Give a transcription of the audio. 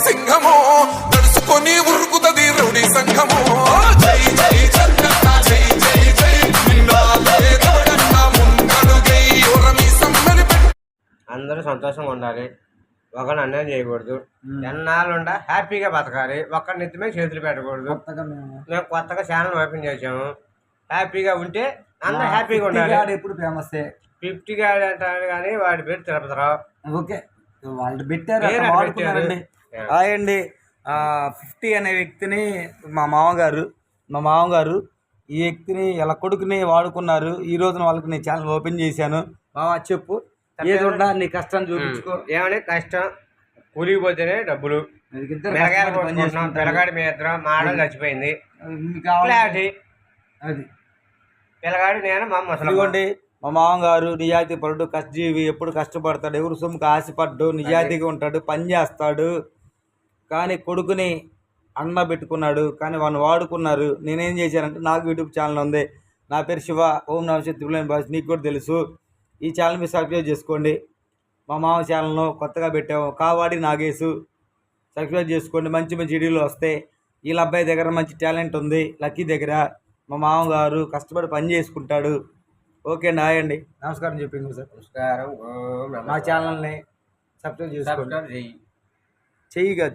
సింహము నడుచుకొని ఉరుకుతది రౌడీ సంఘము జై జై చంద్రన్న జై జై జై నిన్నాలే దేవుడన్న ముందడుగై ఓరమి సమ్మని అందరూ సంతోషంగా ఉండాలి, ఒకరిని అన్యాయం చేయకూడదు, ఎన్నాళ్ళుండ హ్యాపీగా బతకాలి, ఒక్కరి నెత్తిమే చేతులు పెట్టకూడదు. మేము కొత్తగా ఛానల్ ఓపెన్ చేసాము, హ్యాపీగా ఉంటే అందరూ హ్యాపీగా ఉండాలి. ఎప్పుడు ఫేమస్ 50 గాడి అంటాడు కానీ వాడి పేరు తిరుపతిరావు. ఓకే, వాళ్ళు పెట్టారు వాడుకున్నారండి. అండి 50 అనే వ్యక్తిని మా మామగారు ఈ వ్యక్తిని ఇలా కొడుకుని వాడుకున్నారు. ఈ రోజున వాళ్ళకి నేను ఛానల్ ఓపెన్ చేశాను. మామ చెప్పు, ఏది ఉన్నా నీ కష్టాన్ని చూపించుకో. ఏమని కష్టం, కూలిపోతేనే డబ్బులు. పిల్లగాడి మీ ఇద్దరం మాడలు చచ్చిపోయింది, అది పిల్లగాడి నేను మా ముసలి. మా మామగారు నిజాయితీ పరుడు, కష్టజీవి, ఎప్పుడు కష్టపడతాడు, ఎవరు సొమ్ముకు ఆశపడ్డు, నిజాయితీగా ఉంటాడు, పని చేస్తాడు. కానీ కొడుకుని అన్న పెట్టుకున్నాడు, కానీ వాడిని వాడుకున్నారు. నేనేం చేశానంటే నాకు యూట్యూబ్ ఛానల్ ఉంది, నా పేరు శివ, ఓం నమ శక్తి బాస్, నీకు కూడా తెలుసు. ఈ ఛానల్ మీరు సబ్స్క్రైబ్ చేసుకోండి. మా మామ ఛానల్ను కొత్తగా పెట్టాము, కావాడి నాగేశు. సబ్స్క్రైబ్ చేసుకోండి, మంచి మంచి వీడియోలు వస్తాయి. వీళ్ళ అబ్బాయి దగ్గర మంచి టాలెంట్ ఉంది, లక్కీ దగ్గర. మా మామగారు కష్టపడి పని చేసుకుంటాడు. ఓకే అండి, హాయ్ అండి, నమస్కారం చెప్పింది సార్. నమస్కారం. మా ఛానల్ని సబ్స్క్రైబ్ చేసుకోండి, చెయ్యిగా